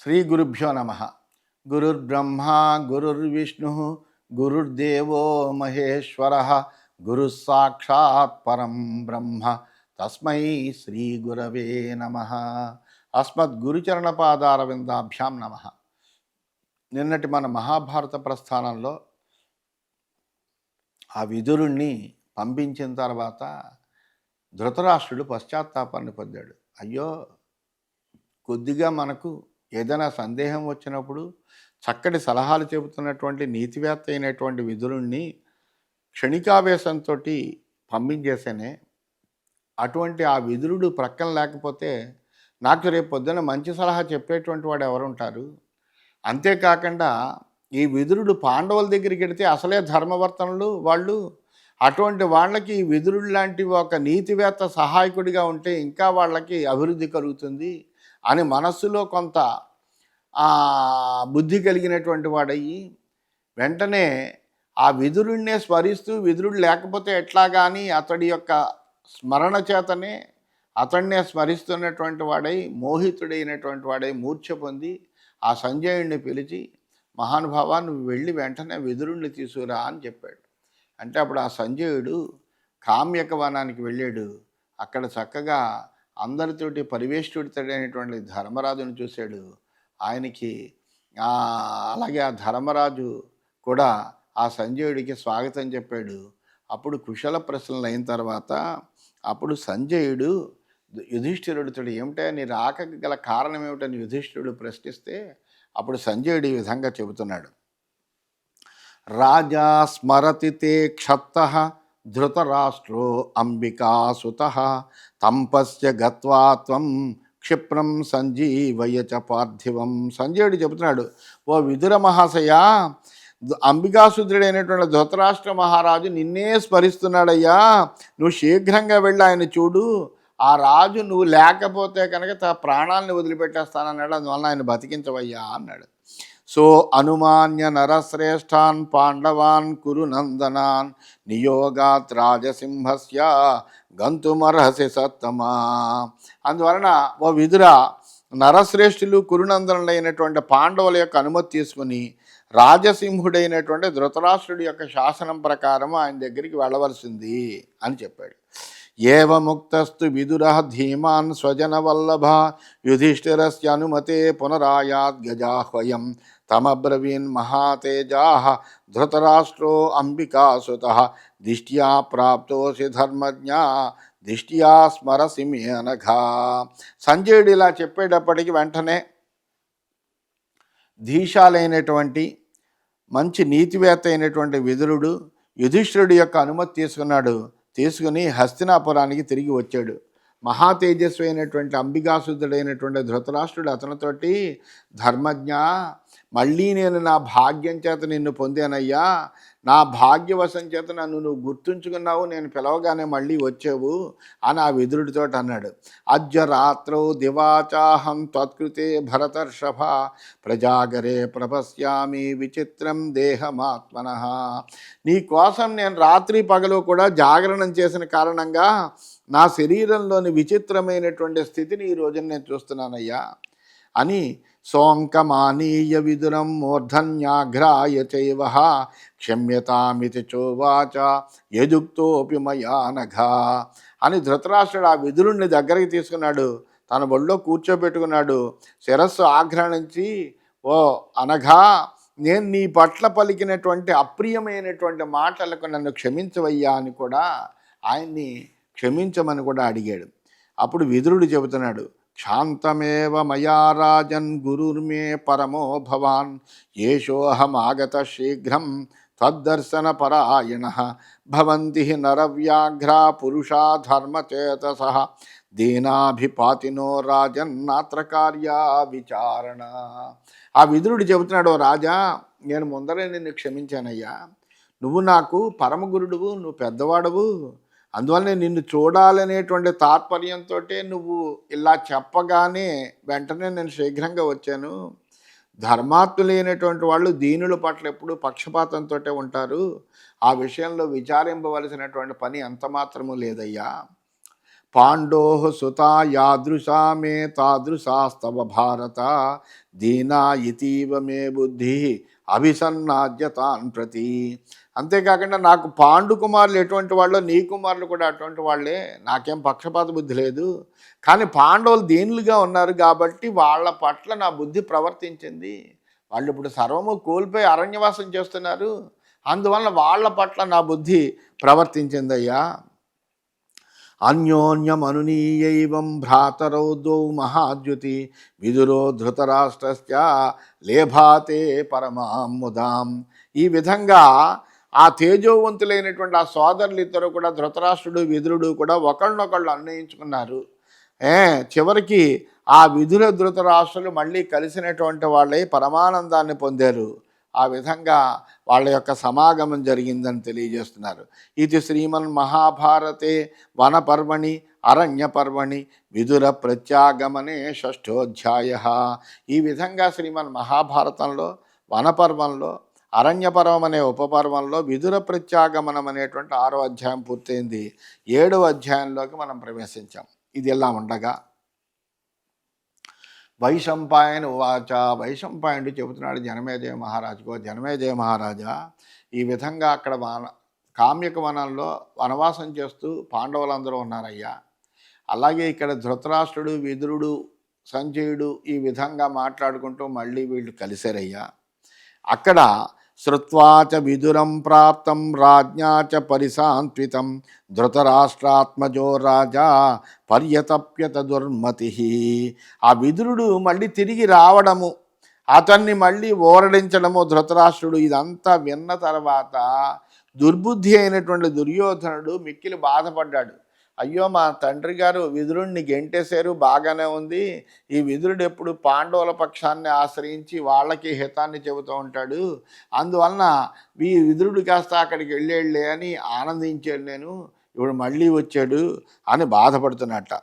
శ్రీ గురుభ్యో నమ. గురుర్బ్రహ్మ గురుర్విష్ణు గురుర్దేవో మహేశ్వర గురు సాక్షాత్ పరం బ్రహ్మ తస్మై శ్రీ గురవే నమ. అస్మద్గురుచరణపాదారవిందాభ్యాం నమ. నిన్నటి మన మహాభారత ప్రస్థానంలో ఆ విదురుణ్ణి పంపించిన తర్వాత ధృతరాష్ట్రుడు పశ్చాత్తాపాన్ని పొందాడు. అయ్యో, కొద్దిగా మనకు ఏదైనా సందేహం వచ్చినప్పుడు చక్కటి సలహాలు చెబుతున్నటువంటి నీతివేత్త అయినటువంటి విదురుణ్ణి క్షణికావేశంతో పంపించేసేనే. అటువంటి ఆ విదురుడు ప్రక్కన లేకపోతే నాకు రేపు పొద్దున మంచి సలహా చెప్పేటువంటి వాడు ఎవరుంటారు? అంతేకాకుండా ఈ విదురుడు పాండవుల దగ్గరికి వెడితే అసలే ధర్మవర్తనులు వాళ్ళు. అటువంటి వాళ్ళకి ఈ విదురుడు లాంటి ఒక నీతివేత్త సహాయకుడిగా ఉంటే ఇంకా వాళ్ళకి అభివృద్ధి కలుగుతుంది అని మనస్సులో కొంత బుద్ధి కలిగినటువంటి వాడయ్యి వెంటనే ఆ విదురుణ్ణే స్మరిస్తూ, విదురుడు లేకపోతే ఎట్లా కానీ అతడి యొక్క స్మరణ చేతనే అతన్నే స్మరిస్తున్నటువంటి వాడై మోహితుడైనటువంటి వాడై మూర్ఛ పొంది ఆ సంజయుడిని పిలిచి, మహానుభావ నువ్వు వెళ్ళి వెంటనే విదురుణ్ణి తీసుకురా అని చెప్పాడు. అంటే అప్పుడు ఆ సంజయుడు కామ్యక వనానికి వెళ్ళాడు. అక్కడ చక్కగా అందరితోటి పరివేష్టుడితడైనటువంటి ధర్మరాజును చూశాడు. ఆయనకి అలాగే ఆ ధర్మరాజు కూడా ఆ సంజయుడికి స్వాగతం చెప్పాడు. అప్పుడు కుశల ప్రశ్నలు అయిన తర్వాత అప్పుడు సంజయుడు యుధిష్ఠిరుడితో, ఏమిటా నీ రాకకి గల కారణం ఏమిటని యుధిష్ఠిరుడు ప్రశ్నిస్తే అప్పుడు సంజయుడు ఈ విధంగా చెబుతున్నాడు. రాజా స్మరతి తే క్షప్తః ధృతరాష్ట్రో అంబికాసుతః తంపస్య గత్వా త్వం క్షిప్రం సంజీవయ చ పార్థివం. సంజయుడు చెబుతున్నాడు, ఓ విదుర మహాశయ, అంబికాసుతుడైనటువంటి ధృతరాష్ట్ర మహారాజు నిన్నే స్మరిస్తున్నాడయ్యా. నువ్వు శీఘ్రంగా వెళ్ళి ఆయన చూడు. ఆ రాజు నువ్వు లేకపోతే కనుక ప్రాణాలను వదిలిపెట్టేస్తానన్నాడు, అందువలన ఆయన బతికించవయ్యా అన్నాడు. సో అనుమాన్య నరశ్రేష్ఠాన్ పాండవాన్ కురు నందనాన్ నియోగాత్ రాజసింహస్య గంతుమర్హసి సత్తమా. అందువలన ఓ విదుర, నరశ్రేష్ఠులు కురునందనులైనటువంటి పాండవుల యొక్క అనుమతి తీసుకుని రాజసింహుడైనటువంటి ధృతరాష్ట్రుడి యొక్క శాసనం ప్రకారం ఆయన దగ్గరికి వెళ్ళవలసింది అని చెప్పాడు. ఏవముక్తస్తు విదురః ధీమాన్ స్వజనవల్లభ యుధిష్ఠిరస్య అనుమతే పునరాయాద్ గజాహ్వయం తమబ్రవీన్ మహాతేజాః ధృతరాష్ట్రో అంబికాసుతః దిష్ట్యా ప్రాప్తోసి ధర్మజ్ఞా దిష్ట్యా స్మరసి మే అనఘా. సంజయుడు ఇలా చెప్పేటప్పటికి వెంటనే ధీశాలైనటువంటి మంచి నీతివేత్త అయినటువంటి విదురుడు యుధిష్ఠిరుడి యొక్క అనుమతి తీసుకుని హస్తినాపురానికి తిరిగి వచ్చాడు. మహా తేజస్వి అయినటువంటి అంబికాసుతుడైనటువంటి ధృతరాష్ట్రుడు అతనితోటి, ధర్మజ్ఞ, మళ్ళీ నేను నా భాగ్యం చేత నిన్ను పొందానయ్యా. నా భాగ్యవశం చేత నన్ను నువ్వు గుర్తుంచుకున్నావు, నేను పిలవగానే మళ్ళీ వచ్చావు అని ఆ విదురుడితో అన్నాడు. అద్య రాత్రౌ దివాచాహం త్వత్కృతే భరతర్షభ ప్రజాగరే ప్రపశ్యామి విచిత్రం దేహమాత్మనః. నీ కోసం నేను రాత్రి పగలు కూడా జాగరణం చేసిన కారణంగా నా శరీరంలోని విచిత్రమైనటువంటి స్థితిని ఈ రోజున నేను చూస్తున్నానయ్యా అని సోంకమానీయ విదురం మూర్ధన్యాఘ్రాయ చైవ క్షమ్యతామితి చోవాచ యదుక్తోపి మయా నఘా అని ధృతరాష్ట్రుడు ఆ విదురుణ్ణి దగ్గరికి తీసుకున్నాడు. తన ఒళ్ళో కూర్చోబెట్టుకున్నాడు. శిరస్సు ఆఘ్రాణించి, ఓ అనఘా, నేను నీ పట్ల పలికినటువంటి అప్రియమైనటువంటి మాటలకు నన్ను క్షమించవయ్యా అని కూడా ఆయన్ని క్షమించమని కూడా అడిగాడు. అప్పుడు విదురుడు చెబుతున్నాడు, శాంతమేవ మయా రాజన్ గురుర్మే పరమో భవాన్ ఏషోహమాగత శీఘ్రం తద్దర్శన పరాయణ భవంతి నరవ్యాఘ్రా పురుషా ధర్మచేతసః దీనాభిపాతినో రాజన్నాత్ర కార్యా విచారణ. ఆ విదురుడు చెబుతున్నాడు, ఓ రాజా, నేను ముందరే నిన్ను క్షమించానయ్యా. నువ్వు నాకు పరమగురుడువు, నువ్వు పెద్దవాడవు. అందువల్ల నిన్ను చూడాలనేటువంటి తాత్పర్యంతో నువ్వు ఇలా చెప్పగానే వెంటనే నేను శీఘ్రంగా వచ్చాను. ధర్మాత్ములైనటువంటి వాళ్ళు దీనుల పట్ల ఎప్పుడూ పక్షపాతంతో ఉంటారు. ఆ విషయంలో విచారింపవలసినటువంటి పని ఎంత మాత్రము లేదయ్యా. పాండోః సుతా యాదృశా మే తాదృశాస్తవ భారత దీనా ఇతీవ మే బుద్ధి అభిసన్నాజ్యతాన్ ప్రతి. అంతేకాకుండా నాకు పాండు కుమారులు ఎటువంటి వాళ్ళు, నీ కుమారులు కూడా అటువంటి వాళ్ళే, నాకేం పక్షపాత బుద్ధి లేదు. కానీ పాండవులు దీనులుగా ఉన్నారు కాబట్టి వాళ్ళ పట్ల నా బుద్ధి ప్రవర్తించింది. వాళ్ళు ఇప్పుడు సర్వము కోల్పోయి అరణ్యవాసం చేస్తున్నారు, అందువల్ల వాళ్ళ పట్ల నా బుద్ధి ప్రవర్తించిందయ్యా. అన్యోన్యమనునీయైవం భ్రాతరౌ ద్వౌ మహాద్యుతి విదురో ధృతరాష్ట్రశ్చ లేభాతే పరమాం ముదాం. ఈ విధంగా ఆ తేజోవంతులైనటువంటి ఆ సోదరులు ఇద్దరు కూడా, ధృతరాష్ట్రుడు విదురుడు కూడా ఒకళ్ళనొకళ్ళు అన్వయించుకున్నారు. చివరికి ఆ విదుర ధృతరాష్ట్రులు మళ్ళీ కలిసినటువంటి వాళ్ళే పరమానందాన్ని పొందారు. ఆ విధంగా వాళ్ళ యొక్క సమాగమం జరిగిందని తెలియజేస్తున్నారు. ఇది శ్రీమన్ మహాభారతే వనపర్వణి అరణ్యపర్వణి విదుర ప్రత్యాగమనే షష్ఠోధ్యాయ. ఈ విధంగా శ్రీమన్ మహాభారతంలో వనపర్వంలో అరణ్యపర్వం అనే ఉపపర్వంలో విదుర ప్రత్యాగమనం అనేటువంటి 6వ అధ్యాయం పూర్తయింది. 7వ అధ్యాయంలోకి మనం ప్రవేశించాం. ఇది ఎలా ఉండగా వైశంపాయన ఉవాచ. వైశంపాయనుడు చెబుతున్నాడు జనమేజయ మహారాజుకో, జనమేజయ మహారాజా, ఈ విధంగా అక్కడ కామ్యక వనంలో వనవాసం చేస్తూ పాండవులందరూ ఉన్నారయ్యా. అలాగే ఇక్కడ ధృతరాష్ట్రుడు విదురుడు సంజయుడు ఈ విధంగా మాట్లాడుకుంటూ మళ్ళీ వీళ్ళు కలిశారయ్యా. అక్కడ శ్రుత్వాచ విదురం ప్రాప్తం రాజ్ఞా చ పరిశాంత్వితం ధృతరాష్ట్రాత్మజో రాజా పర్యతప్యత దుర్మతి. ఆ విదురుడు మళ్ళీ తిరిగి రావడము, అతన్ని మళ్ళీ ఓరడించడము ధృతరాష్ట్రుడు ఇదంతా విన్న తర్వాత దుర్బుద్ధి అయినటువంటి దుర్యోధనుడు మిక్కిలి బాధపడ్డాడు. అయ్యో, మా తండ్రి గారు విదురుణ్ణి గెంటేశారు, బాగానే ఉంది, ఈ విదురుడు ఎప్పుడు పాండవుల పక్షాన్ని ఆశ్రయించి వాళ్ళకి హితాన్ని చెబుతూ ఉంటాడు, అందువలన ఈ విదురుడు కాస్త అక్కడికి వెళ్ళే అని ఆనందించాడు నేను, ఇప్పుడు మళ్ళీ వచ్చాడు అని బాధపడుతున్నట్ట.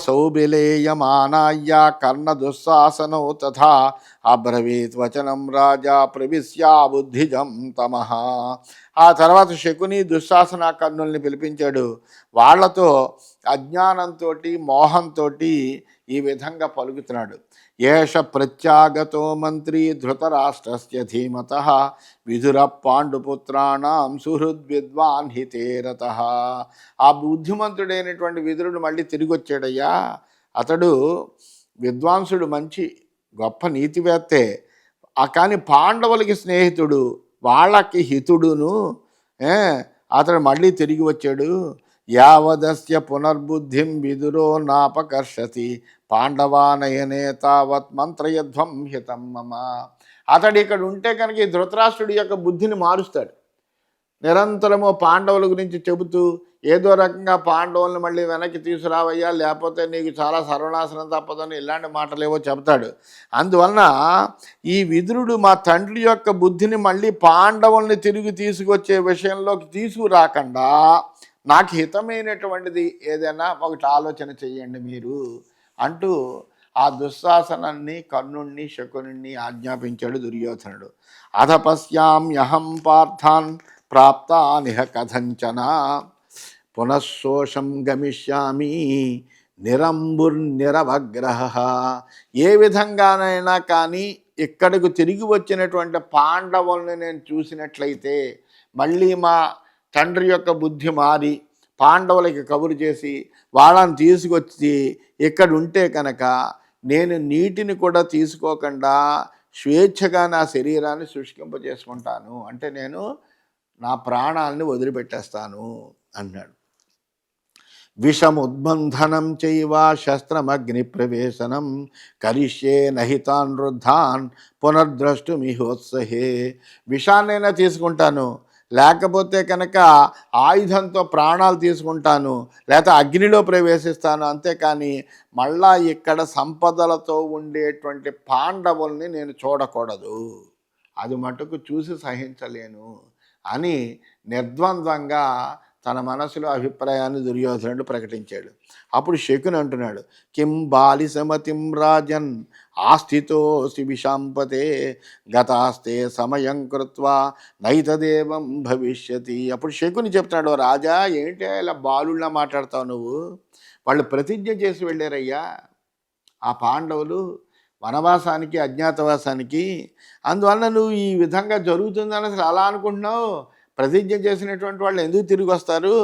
సౌబిలేయమానాయ్య కర్ణ దుస్సాసనో తథా అబ్రవీత్ వచనం రాజా ప్రవిశ్యా బుద్ధిజం తమః. ఆ తర్వాత శకుని దుశ్శాసన కర్ణుల్ని పిలిపించాడు. వాళ్లతో అజ్ఞానంతో మోహంతో ఈ విధంగా పలుకుతున్నాడు. ఏష ప్రత్యాగతో మంత్రి ధృతరాష్ట్రస్య ధీమతః విదుర పాండుపుత్రాణం సుహృద్విద్వాన్ హితేరతః. ఆ బుద్ధిమంతుడైనటువంటి విదురుడు మళ్ళీ తిరిగి వచ్చాడయ్యా. అతడు విద్వాంసుడు, మంచి గొప్ప నీతివేత్తే, కానీ పాండవులకి స్నేహితుడు, వాళ్ళకి హితుడును. అతడు మళ్ళీ తిరిగి వచ్చాడు. యావదస్య పునర్బుద్ధిం విదురో నాపకర్షతి పాండవానయనే తావత్ మంత్రయధ్వం హితం మమ. అతడు ఇక్కడ ఉంటే కనుక ఈ ధృతరాష్ట్రుడి యొక్క బుద్ధిని మారుస్తాడు. నిరంతరము పాండవుల గురించి చెబుతూ ఏదో రకంగా పాండవులను మళ్ళీ వెనక్కి తీసుకురావయ్యా, లేకపోతే నీకు చాలా సర్వనాశనం తప్పదని ఇలాంటి మాటలేవో చెబుతాడు. అందువలన ఈ విదురుడు మా తండ్రి యొక్క బుద్ధిని మళ్ళీ పాండవుల్ని తిరిగి తీసుకొచ్చే విషయంలోకి తీసుకురాకుండా నాకు హితమైనటువంటిది ఏదైనా ఒకటి ఆలోచన చెయ్యండి మీరు అంటూ ఆ దుశ్శాసనాన్ని కర్ణుణ్ణి శకుని ఆజ్ఞాపించాడు దుర్యోధనుడు. అధపశ్యామ్యహం పార్థాన్ ప్రాప్తానిహ కథంచన పునఃశోషం గమిష్యామి నిరంబుర్నిరవగ్రహ. ఏ విధంగానైనా కానీ ఇక్కడకు తిరిగి వచ్చినటువంటి పాండవుల్ని నేను చూసినట్లయితే మళ్ళీ మా తండ్రి యొక్క బుద్ధి మారి పాండవులకి కబురు చేసి వాళ్ళని తీసుకొచ్చి ఇక్కడ ఉంటే కనుక నేను నీటిని కూడా తీసుకోకుండా స్వేచ్ఛగా నా శరీరాన్ని శుష్కింపజేసుకుంటాను, అంటే నేను నా ప్రాణాలని వదిలిపెట్టేస్తాను అన్నాడు. విషముద్బంధనం చైవ శస్త్రమగ్ని ప్రవేశనం కరిష్యే నహితాన్ వృద్ధాన్ పునర్ద్రష్టుమిహోత్సహే. విషాన్నైనా తీసుకుంటాను, లేకపోతే కనుక ఆయుధంతో ప్రాణాలు తీసుకుంటాను, లేకపోతే అగ్నిలో ప్రవేశిస్తాను, అంతేకాని మళ్ళా ఇక్కడ సంపదలతో ఉండేటువంటి పాండవుల్ని నేను చూడకూడదు, అది మటుకు చూసి సహించలేను అని నిర్ద్వంద్వంగా తన మనసులో అభిప్రాయాన్ని దుర్యోధనుడు ప్రకటించాడు. అప్పుడు శకుని అంటున్నాడు, కిం బాలిసమతిం రాజన్ ఆస్థితోసి విషాంపతే గతాస్తే సమయం కృత్వా నైతదేవం భవిష్యతి. అప్పుడు శకుని చెప్తున్నాడు, రాజా ఏంటి ఇలా బాలుళ్ళ మాట్లాడతావు నువ్వు, వాళ్ళు ప్రతిజ్ఞ చేసి వెళ్ళారయ్యా ఆ పాండవులు వనవాసానికి, అజ్ఞాతవాసానికి. అందువలన నువ్వు ఈ విధంగా జరుగుతుందని అసలు అలా అనుకుంటున్నావు? ప్రతిజ్ఞ చేసినటువంటి వాళ్ళు ఎందుకు తిరిగి వస్తారు?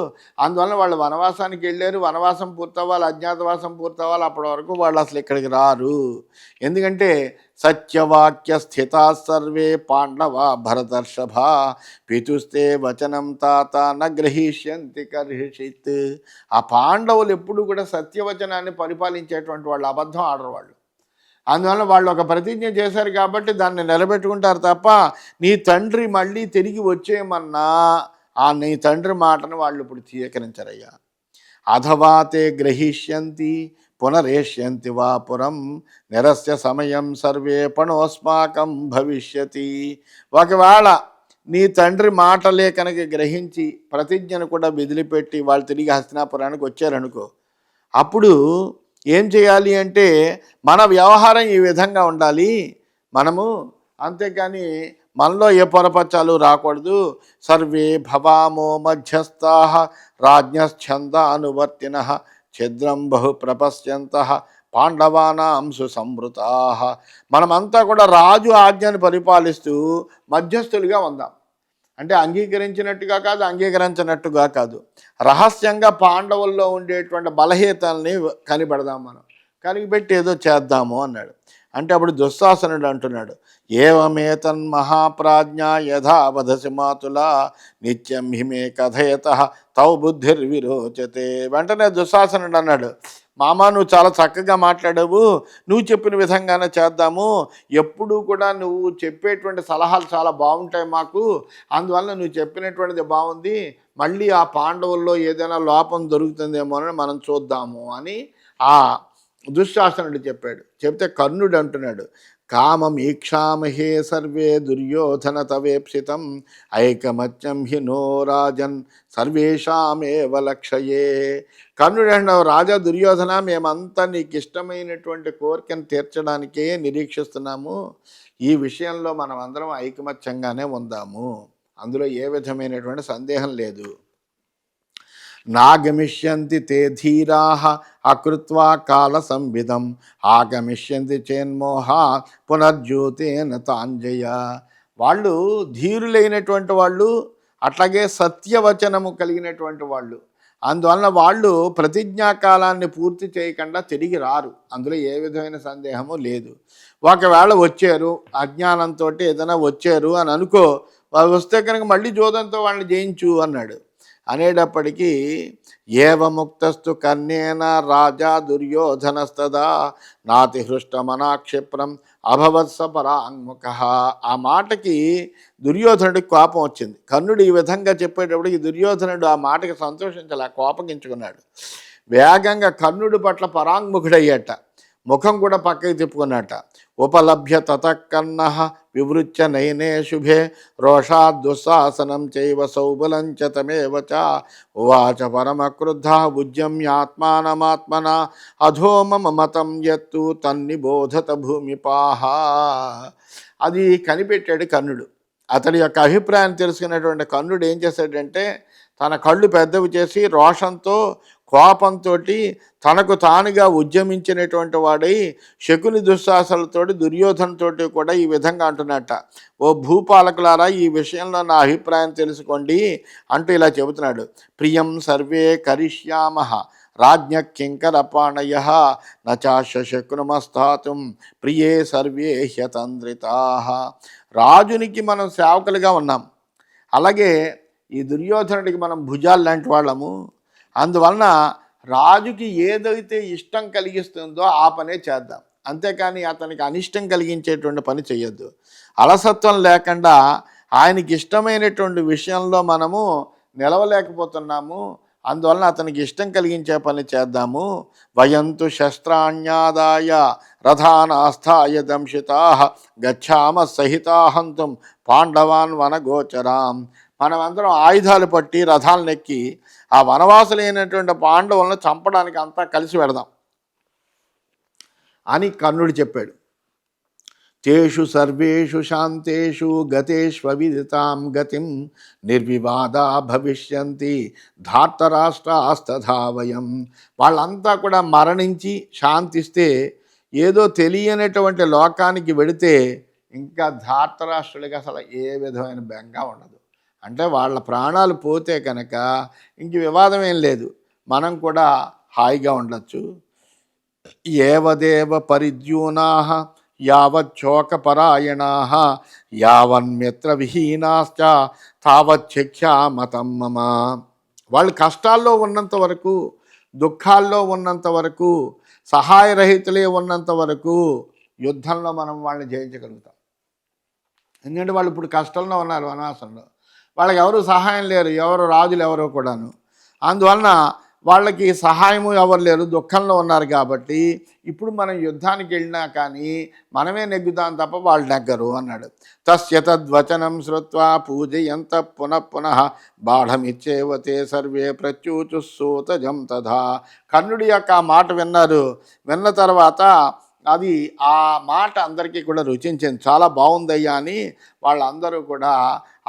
అందువలన వాళ్ళు వనవాసానికి వెళ్ళారు. వనవాసం పూర్తవ్వాలి, అజ్ఞాతవాసం పూర్తవ్వాలి. అప్పటి వరకు వాళ్ళు అసలు ఇక్కడికి రారు. ఎందుకంటే సత్యవాక్య స్థితా సర్వే పాండవ భరతర్షభ పితుస్తే వచనం తాత నగ్రహీష్యంతి కర్హిషిత్. ఆ పాండవులు ఎప్పుడు కూడా సత్యవచనాన్ని పరిపాలించేటువంటి వాళ్ళు, అబద్ధం ఆడరు వాళ్ళు. అందువల్ల వాళ్ళు ఒక ప్రతిజ్ఞ చేశారు కాబట్టి దాన్ని నిలబెట్టుకుంటారు తప్ప నీ తండ్రి మళ్ళీ తిరిగి వచ్చేయమన్నా నీ తండ్రి మాటను వాళ్ళు ఇప్పుడు స్వీకరించరయ్యా. అథవా తే గ్రహీష్యంతి పునరేష్యంతి వా పురం నిరస్య సమయం సర్వే పణోస్మాకం భవిష్యతి. ఒకవేళ నీ తండ్రి మాటలే కనుక గ్రహించి ప్రతిజ్ఞను కూడా వదిలిపెట్టి వాళ్ళు తిరిగి హస్తినాపురానికి వచ్చారనుకో, అప్పుడు ఏం చేయాలి అంటే మన వ్యవహారం ఈ విధంగా ఉండాలి మనము. అంతేకాని మనలో ఏ పొరపచ్చాలు రాకూడదు. సర్వే భవామో మధ్యస్థా రాజ్ఞశ్చంద అనువర్తిన ఛిద్రం బహు ప్రపశ్యంత పాండవానాం సుసంవృతా. మనమంతా కూడా రాజు ఆజ్ఞను పరిపాలిస్తూ మధ్యస్థులుగా ఉందాం. అంటే అంగీకరించినట్టుగా కాదు, అంగీకరించినట్టుగా కాదు, రహస్యంగా పాండవుల్లో ఉండేటువంటి బలహీనతల్ని కనిపెడదాం మనం, కనిపెట్టి ఏదో చేద్దాము అన్నాడు. అంటే అప్పుడు దుశ్శాసనుడు అంటున్నాడు, ఏవమేతన్ మహాప్రాజ్ఞ యథావధసి మాతుల నిత్యం హిమే కథయత తౌ బుద్ధిర్విరోచతే. వెంటనే దుశ్శాసనుడు అన్నాడు, మామ నువ్వు చాలా చక్కగా మాట్లాడావు, నువ్వు చెప్పిన విధంగానే చేద్దాము. ఎప్పుడూ కూడా నువ్వు చెప్పేటువంటి సలహాలు చాలా బాగుంటాయి మాకు, అందువల్ల నువ్వు చెప్పినటువంటిది బాగుంది, మళ్ళీ ఆ పాండవుల్లో ఏదైనా లోపం దొరుకుతుందేమో అని మనం చూద్దాము అని ఆ దుశ్శాసనుడు చెప్పాడు. చెప్తే కర్ణుడు అంటున్నాడు, కామమీక్షామహే సర్వే దుర్యోధన తవేప్సితం ఐకమత్యం హి నో రాజన్ సర్వేషామేవ లక్షయే. కర్ణుడు అంటున్నావు, రాజా దుర్యోధన, మేమంతా నీకు ఇష్టమైనటువంటి కోరికను తీర్చడానికే నిరీక్షిస్తున్నాము. ఈ విషయంలో మనం అందరం ఐకమత్యంగానే ఉందాము, అందులో ఏ విధమైనటువంటి సందేహం లేదు. నాగమిష్యంతి తే ధీరా అకృత్వా కాల సంవిధం ఆగమిష్యంతి చేన్మోహ పునర్జ్యోతేన తాంజయ. వాళ్ళు ధీరులైనటువంటి వాళ్ళు, అట్లాగే సత్యవచనము కలిగినటువంటి వాళ్ళు. అందువలన వాళ్ళు ప్రతిజ్ఞాకాలాన్ని పూర్తి చేయకుండా తిరిగి రారు, అందులో ఏ విధమైన సందేహము లేదు. ఒకవేళ వచ్చారు అజ్ఞానంతో ఏదైనా వచ్చారు అని అనుకో, వాళ్ళు వస్తే కనుక మళ్ళీ జోదంతో వాళ్ళని జయించు అన్నాడు. అనేటప్పటికీ ఏవముక్తస్తు కర్ణేన రాజా దుర్యోధనస్తదా నాతి హృష్టమనాక్షిప్రం అభవత్స పరాంగుఖ. ఆ మాటకి దుర్యోధనుడికి కోపం వచ్చింది. కర్ణుడు ఈ విధంగా చెప్పేటప్పటికి దుర్యోధనుడు ఆ మాటకి సంతోషించాలి, కోపగించుకున్నాడు. వేగంగా కర్ణుడి పట్ల పరాంగుఖుడయ్యాట, ముఖం కూడా పక్కకి తిప్పుకున్నట్ట. ఉపలభ్య తతకర్ణ వివృత్య నయనే శుభే రోషాద్ దుస్సాసనం చైవ సౌబలంచ తమేవ చ ఉవాచ పరమక్రుద్ధ ఉద్యమ్యాత్మానమాత్మన అధో మమ మతం యత్తు తన్నిబోధత భూమిపాహ. అది కనిపెట్టాడు కర్ణుడు. అతడి యొక్క అభిప్రాయం తెలుసుకున్నటువంటి కర్ణుడు ఏం చేశాడంటే తన కళ్ళు పెద్దవి చేసి రోషంతో కోపంతో తనకు తానుగా ఉద్యమించినటువంటి వాడై శకుని దుశ్శాసనలతోటి దుర్యోధనతోటి కూడా ఈ విధంగా అంటున్నట్ట, ఓ భూపాలకులారా, ఈ విషయంలో నా అభిప్రాయం తెలుసుకోండి అంటూ ఇలా చెబుతున్నాడు. ప్రియం సర్వే కరిష్యామః రాజ్ఞ కింకరపాణయ నచాశకునమస్థాతుం ప్రియే సర్వే హ్యతంద్రితా. రాజునికి మనం సేవకులుగా ఉన్నాం, అలాగే ఈ దుర్యోధనుడికి మనం భుజాలు లాంటి వాళ్ళము. అందువలన రాజుకి ఏదైతే ఇష్టం కలిగిస్తుందో ఆ పనే చేద్దాం, అంతేకాని అతనికి అనిష్టం కలిగించేటువంటి పని చేయొద్దు. అలసత్వం లేకుండా ఆయనకి ఇష్టమైనటువంటి విషయంలో మనము నిలవలేకపోతున్నాము, అందువలన అతనికి ఇష్టం కలిగించే పని చేద్దాము. వయంతు శస్త్రాణ్యాదాయ రథానాస్థాయ దంశితా గచ్చామ సహితా హంతుం పాండవాన్ వనగోచరాం. మనమందరం ఆయుధాలు పట్టి రథాలను ఎక్కి ఆ వనవాసులైనటువంటి పాండవులను చంపడానికి అంతా కలిసి పెడదాం అని కర్ణుడు చెప్పాడు. తేషు సర్వేషు శాంతేషు గతేష్విదితాం గతిం నిర్వివాదా భవిష్యంతి ధార్తరాష్ట్రాస్తథా వయం. వాళ్ళంతా కూడా మరణించి శాంతిస్తే ఏదో తెలియనటువంటి లోకానికి వెడితే ఇంకా ధార్తరాష్ట్రులకి అసలు ఏ విధమైన బెంగ ఉండదు. అంటే వాళ్ళ ప్రాణాలు పోతే కనుక ఇంక వివాదం ఏం లేదు, మనం కూడా హాయిగా ఉండొచ్చు. ఏవదేవ పరిద్యూనా యావచ్చోకపరాయణా యావన్మిత్రవిహీనాశ్చ తావచ్చఖ్యామతం మమ. వాళ్ళు కష్టాల్లో ఉన్నంత వరకు, దుఃఖాల్లో ఉన్నంత వరకు, సహాయరహితులే ఉన్నంత వరకు యుద్ధంలో మనం వాళ్ళని జయించగలుగుతాం. ఎందుకంటే వాళ్ళు ఇప్పుడు కష్టంలో ఉన్నారు, వనవాసంలో. వాళ్ళకి ఎవరు సహాయం లేరు, ఎవరు రాజులు ఎవరో కూడాను. అందువలన వాళ్ళకి సహాయము ఎవరు లేరు, దుఃఖంలో ఉన్నారు. కాబట్టి ఇప్పుడు మనం యుద్ధానికి వెళ్ళినా కానీ మనమే నెగ్గుతాం తప్ప వాళ్ళు నెగ్గరు అన్నాడు. తస్య తద్వచనం శ్రుత్వా పూజయంత పునః పునః బాఢమిచ్చేవతే సర్వే ప్రత్యూచుసూతజం తథా. కర్ణుడి యొక్క ఆ మాట విన్నారు. విన్న తర్వాత అది ఆ మాట అందరికీ కూడా రుచించింది. చాలా బాగుందయ్యా అని వాళ్ళందరూ కూడా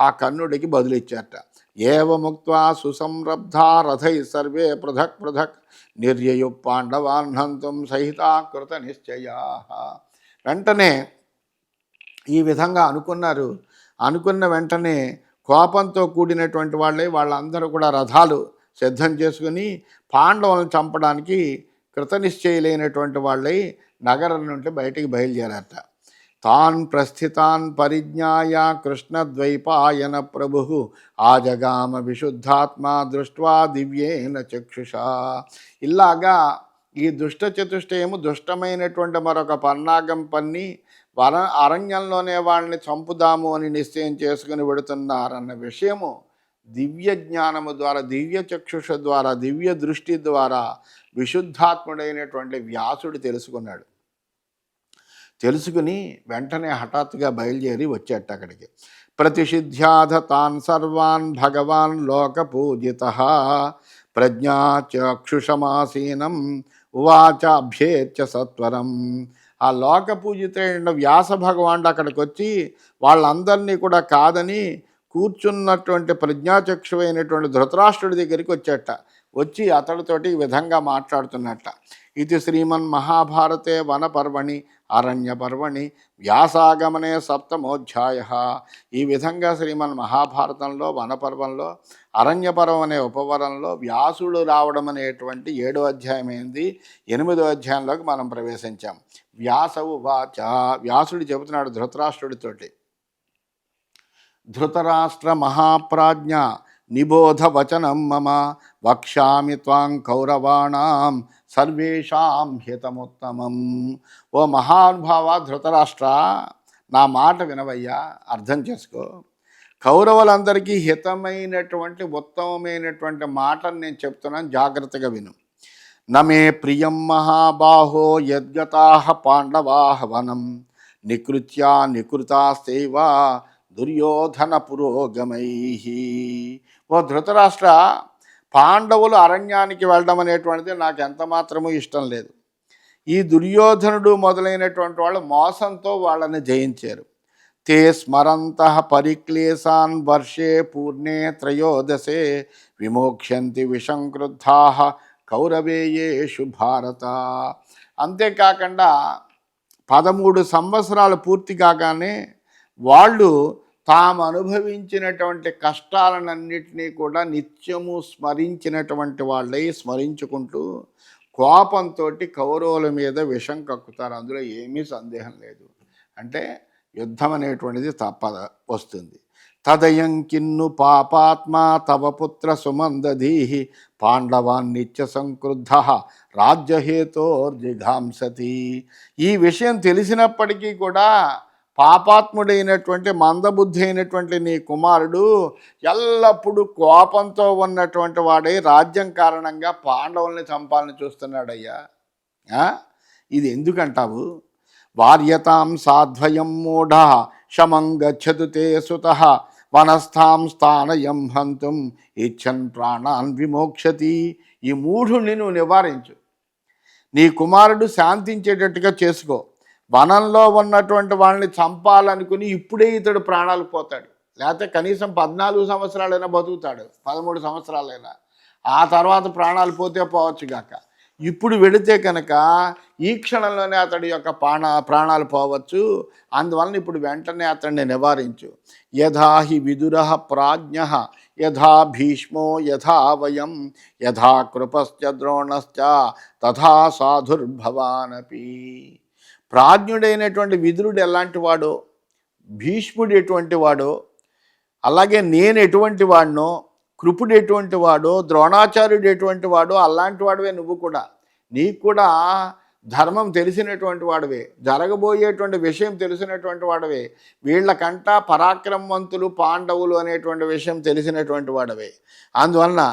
ఆ కర్ణుడికి బదులిచ్చారట. ఏవముక్త్వా సుసంరబ్ధా రథై సర్వే పృథక్ పృథక్ నిర్యయు పాండవాన్ హంతుం సహితా కృత నిశ్చయా. వెంటనే ఈ విధంగా అనుకున్నారు. అనుకున్న వెంటనే కోపంతో కూడినటువంటి వాళ్ళందరూ కూడా రథాలు సిద్ధం చేసుకుని పాండవులను చంపడానికి కృతనిశ్చయులైనటువంటి వాళ్ళై నగరం నుండి బయటికి బయలుదేరారట. తాన్ ప్రస్థితాన్ పరిజ్ఞాయ కృష్ణద్వైపాయన ప్రభు ఆజగామ విశుద్ధాత్మ దృష్ట్వా దివ్యేన చక్షుషా. ఇలాగా ఈ దుష్ట చతుష్టయము దుష్టమైనటువంటి మరొక పన్నాగం పన్ని అరణ్యంలోనే వాళ్ళని చంపుదాము అని నిశ్చయం చేసుకుని వెడుతున్నారన్న విషయము దివ్య జ్ఞానము ద్వారా, దివ్య చక్షుష ద్వారా, దివ్య దృష్టి ద్వారా విశుద్ధాత్ముడైనటువంటి వ్యాసుడు తెలుసుకున్నాడు. తెలుసుకుని వెంటనే హఠాత్తుగా బయలుదేరి వచ్చేట అక్కడికి. ప్రతిషిధ్యాధ తాన్ సర్వాన్ భగవాన్ లోకపూజిత ప్రజ్ఞాచక్షుషమాసీనం ఉవాచ అభ్యేత్య సత్వరం. ఆ లోకపూజితైన వ్యాస భగవానుడు అక్కడికి వచ్చి వాళ్ళందరినీ కూడా కాదని కూర్చున్నటువంటి ప్రజ్ఞాచక్షువైనటువంటి ధృతరాష్ట్రుడి దగ్గరికి వచ్చేట. వచ్చి అతడితోటి ఈ విధంగా మాట్లాడుతున్నట్ట. ఇది శ్రీమన్మహాభారతే వనపర్వణి అరణ్యపర్వణి వ్యాసాగమనే సప్తమోధ్యాయ. ఈ విధంగా శ్రీమన్మహాభారతంలో వనపర్వంలో అరణ్యపర్వం అనే ఉపవరంలో వ్యాసుడు రావడం అనేటువంటి 7వ అధ్యాయమైంది. 8వ అధ్యాయంలోకి మనం ప్రవేశించాం. వ్యాసవు వాచ, వ్యాసుడు చెబుతున్నాడు ధృతరాష్ట్రుడితోటి. ధృతరాష్ట్ర మహాప్రాజ్ఞ నిబోధ వచనం మమ వక్ష్యామి త్వాం కౌరవాణాం సర్వేషాం హితముత్తమం. ఓ మహానుభావ ధృతరాష్ట్ర, నా మాట వినవయ్యా, అర్థం చేసుకో. కౌరవులందరికీ హితమైనటువంటి ఉత్తమమైనటువంటి మాటను నేను చెప్తున్నాను, జాగ్రత్తగా విను. నమే ప్రియం మహాబాహో యద్గతాః పాండవాః వనం నికృత్యా నికృతాస్తైవ దుర్యోధన పురోగమై. ఓ ధృతరాష్ట్ర, పాండవులు అరణ్యానికి వెళ్ళడం అనేటువంటిది నాకు ఎంత మాత్రమూ ఇష్టం లేదు. ఈ దుర్యోధనుడు మొదలైనటువంటి వాళ్ళు మోసంతో వాళ్ళని జయించారు. తే స్మరంతః పరిక్లేశాన్ వర్షే పూర్ణే త్రయోదశే విమోక్ష్యంతి విషంక్రుద్ధాః కౌరవేయేషు భారత. అంతేకాకుండా 13 సంవత్సరాలు పూర్తి కాగానే వాళ్ళు తాము అనుభవించినటువంటి కష్టాలన్నింటినీ కూడా నిత్యము స్మరించినటువంటి వాళ్ళై స్మరించుకుంటూ కోపంతో కౌరవుల మీద విషం కక్కుతారు. అందులో ఏమీ సందేహం లేదు. అంటే యుద్ధం అనేటువంటిది వస్తుంది. తదయం కిన్ను పాపాత్మా తవ పుత్ర సుమందధీ పాండవాన్ నిత్య సంక్రుద్ధ రాజ్యహేతోర్జిఘాంసతి. ఈ విషయం తెలిసినప్పటికీ కూడా పాపాత్ముడైనటువంటి మందబుద్ధి అయినటువంటి నీ కుమారుడు ఎల్లప్పుడూ కోపంతో ఉన్నటువంటి వాడై రాజ్యం కారణంగా పాండవుల్ని చంపాలని చూస్తున్నాడయ్యా. ఇది ఎందుకంటావు? వార్యతాం సాధ్వయం మూఢ శమం గచ్చతు తే సుతః వనస్థాం స్థానయం హంతుం ఇచ్చన్ ప్రాణాన్ విమోక్షతి. ఈ మూఢుణ్ణి నువ్వు నివారించు, నీ కుమారుడు శాంతించేటట్టుగా చేసుకో. వనంలో ఉన్నటువంటి వాళ్ళని చంపాలనుకుని ఇప్పుడే ఇతడు ప్రాణాలు పోతాడు. లేకపోతే కనీసం 14 సంవత్సరాలైనా బతుకుతాడు, 13 సంవత్సరాలైనా. ఆ తర్వాత ప్రాణాలు పోతే పోవచ్చు గాక. ఇప్పుడు వెళితే కనుక ఈ క్షణంలోనే అతడి యొక్క ప్రాణాలు పోవచ్చు. అందువలన ఇప్పుడు వెంటనే అతన్ని నివారించు. యథా హి విదురః ప్రాజ్ఞః యథా భీష్మో యథా వయం యథా కృపశ్చ ద్రోణశ్చ తథా సాధుర్భవానపి. ప్రాజ్ఞుడైనటువంటి విదురుడు ఎలాంటి వాడో, భీష్ముడు ఎటువంటి వాడో, అలాగే నేను ఎటువంటి వాడినో, కృపుడు ఎటువంటి వాడో, ద్రోణాచార్యుడు ఎటువంటి వాడో అలాంటి వాడివే నువ్వు కూడా. నీకు కూడా ధర్మం తెలిసినటువంటి వాడివే, జరగబోయేటువంటి విషయం తెలిసినటువంటి వాడివే. వీళ్ళకంట పరాక్రమవంతులు పాండవులు అనేటువంటి విషయం తెలిసినటువంటి వాడివే. అందువలన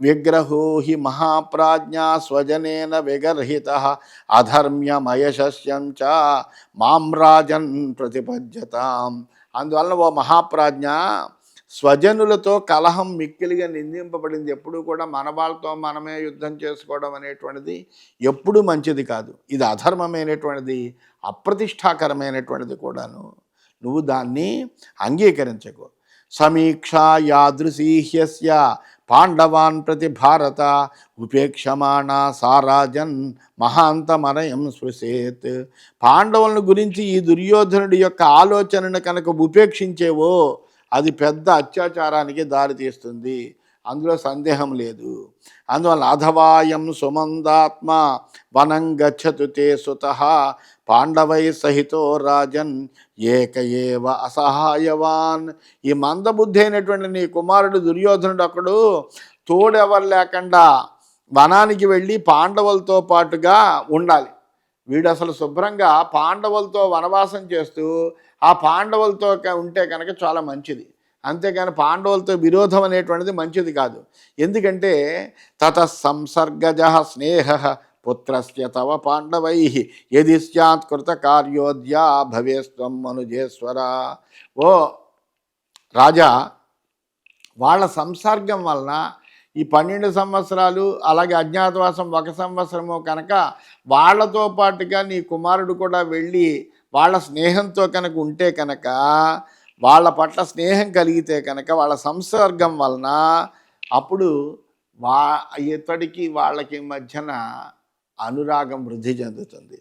విగ్రహో హి మహాప్రాజ్ఞ స్వజనేన విగర్హితః అధర్మ్యమయశస్యం చ మాం రాజన్ ప్రతిపద్యతాం. అందువలన ఓ మహాప్రాజ్ఞ, స్వజనులతో కలహం మిక్కిలిగా నిందింపబడింది. ఎప్పుడూ కూడా మన వాళ్ళతో మనమే యుద్ధం చేసుకోవడం అనేటువంటిది ఎప్పుడూ మంచిది కాదు. ఇది అధర్మమైనటువంటిది, అప్రతిష్టాకరమైనటువంటిది కూడాను. నువ్వు దాన్ని అంగీకరించకు. సమీక్షా యాదృశీహ్యస్య పాండవాన్ ప్రతి భారత ఉపేక్షమాణ సారాజన్ మహాంతమనయం స్పృశేత్. పాండవులను గురించి ఈ దుర్యోధనుడి యొక్క ఆలోచనను కనుక ఉపేక్షించేవో అది పెద్ద అత్యాచారానికి దారితీస్తుంది, అందులో సందేహం లేదు. అందువల్ల అధవాయం సుమందాత్మ వనం గచ్చతు తే సుతః పాండవై సహితో రాజన్ ఏక ఏవ అసహాయవాన్. ఈ మందబుద్ధి అయినటువంటి నీ కుమారుడు దుర్యోధనుడు అక్కడు తోడెవరు లేకుండా వనానికి వెళ్ళి పాండవులతో పాటుగా ఉండాలి. వీడు అసలు శుభ్రంగా పాండవులతో వనవాసం చేస్తూ ఆ పాండవులతో ఉంటే కనుక చాలా మంచిది. అంతేకాని పాండవులతో విరోధం అనేటువంటిది మంచిది కాదు. ఎందుకంటే తత సంసర్గజ స్నేహ పుత్రస్య తవ పాండవై యది స్యాత్ కృత కార్యోద్యా భవేస్త్వం మనుజేశ్వర. ఓ రాజా, వాళ్ళ సంసర్గం వలన ఈ 12 సంవత్సరాలు అలాగే అజ్ఞాతవాసం 1 సంవత్సరము కనుక వాళ్ళతో పాటుగా నీ కుమారుడు కూడా వెళ్ళి వాళ్ళ స్నేహంతో కనుక ఉంటే కనుక, వాళ్ళ పట్ల స్నేహం కలిగితే కనుక, వాళ్ళ సంసర్గం వలన అప్పుడు ఇతడికి వాళ్ళకి మధ్యన అనురాగం వృద్ధి చెందుతుంది.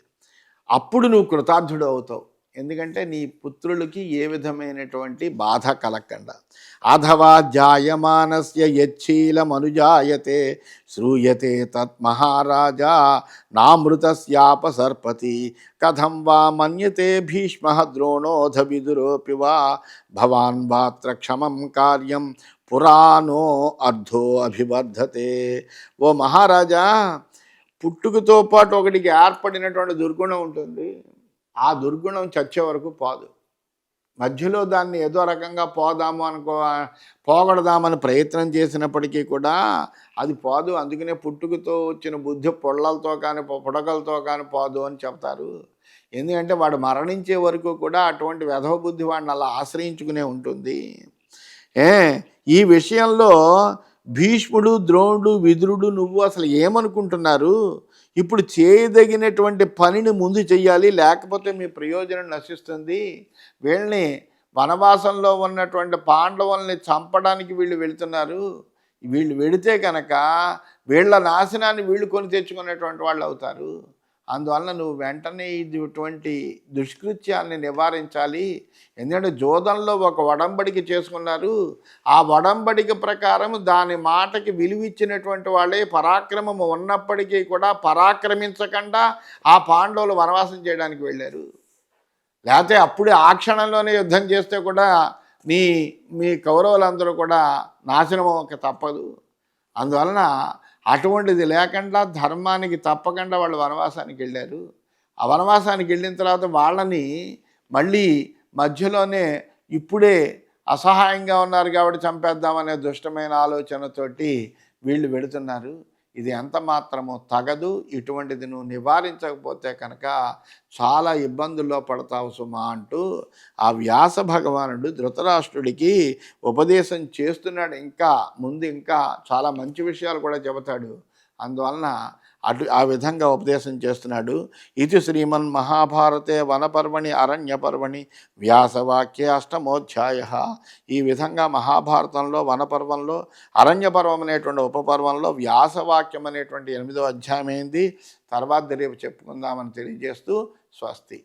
అప్పుడు నువ్వు కృతార్థుడు అవుతావు. ఎందుకంటే నీ పుత్రులకి ఏ విధమైనటువంటి బాధ కలగకుండా. అథవా జాయమానస్య యచ్చీలమనుజాయతే శ్రూయతే తత్ మహారాజా నామృతస్యాపసర్పతి కథం వా మన్యతే భీష్మః ద్రోణోధ విదురోపి వా భవాన్ వాత్ర క్షమం కార్యం పురాణో అర్ధో అభివర్ధతే. ఓ మహారాజా, పుట్టుకతో పాటు ఒకటికి ఏర్పడినటువంటి దుర్గుణం ఉంటుంది. ఆ దుర్గుణం చచ్చే వరకు పోదు. మధ్యలో దాన్ని ఏదో రకంగా పోగొడదామని ప్రయత్నం చేసినప్పటికీ కూడా అది పోదు. అందుకనే పుట్టుకతో వచ్చిన బుద్ధి పొళ్ళలతో కానీ పుడకలతో కానీ పోదు అని చెప్తారు. ఎందుకంటే వాడు మరణించే వరకు కూడా అటువంటి వెధవ బుద్ధి వాడిని అలా ఆశ్రయించుకునే ఉంటుంది. ఈ విషయంలో భీష్ముడు, ద్రోణుడు, విదురుడు నువ్వు అసలు ఏమనుకుంటున్నారు? ఇప్పుడు చేయదగినటువంటి పనిని ముందు చెయ్యాలి, లేకపోతే మీ ప్రయోజనం నశిస్తుంది. వీళ్ళని వనవాసంలో ఉన్నటువంటి పాండవుల్ని చంపడానికి వీళ్ళు వెళుతున్నారు. వీళ్ళు వెళితే కనుక వీళ్ళ నాశనాన్ని వీళ్ళు కొని తెచ్చుకునేటువంటి వాళ్ళు అవుతారు. అందువలన నువ్వు వెంటనే ఇటువంటి దుష్కృత్యాన్ని నివారించాలి. ఎందుకంటే జోదంలో ఒక ఒడంబడిక చేసుకున్నారు. ఆ ఒడంబడిక ప్రకారం దాని మాటకి విలువిచ్చినటువంటి వాళ్ళే పరాక్రమము ఉన్నప్పటికీ కూడా పరాక్రమించకుండా ఆ పాండవులు వనవాసం చేయడానికి వెళ్ళారు. లేకపోతే అప్పుడే ఆ క్షణంలోనే యుద్ధం చేస్తే కూడా మీ కౌరవులందరూ కూడా నాశనం తప్పదు. అందువలన అటువంటిది లేకుండా ధర్మానికి తప్పకుండా వాళ్ళు వనవాసానికి వెళ్ళారు. ఆ వనవాసానికి వెళ్ళిన తర్వాత వాళ్ళని మళ్ళీ మధ్యలోనే ఇప్పుడే అసహాయంగా ఉన్నారు కాబట్టి చంపేద్దామనే దుష్టమైన ఆలోచనతోటి వీళ్ళు వెళుతున్నారు. ఇది ఎంత మాత్రమో తగదు. ఇటువంటిది నువ్వు నివారించకపోతే కనుక చాలా ఇబ్బందుల్లో పడతావు సుమా అంటూ ఆ వ్యాస భగవానుడు ధృతరాష్ట్రుడికి ఉపదేశం చేస్తున్నాడు. ఇంకా చాలా మంచి విషయాలు కూడా చెబుతాడు. అందువలన ఆ విధంగా ఉపదేశం చేస్తున్నాడు. ఇది శ్రీమన్ మహాభారతే వనపర్వణి అరణ్యపర్వణి వ్యాసవాక్యే అష్టమోధ్యాయ. ఈ విధంగా మహాభారతంలో వనపర్వంలో అరణ్యపర్వం అనేటువంటి ఉపపర్వంలో వ్యాసవాక్యం అనేటువంటి 8వ అధ్యాయం అయింది. తర్వాత రేపు చెప్పుకుందామని తెలియజేస్తూ స్వస్తి.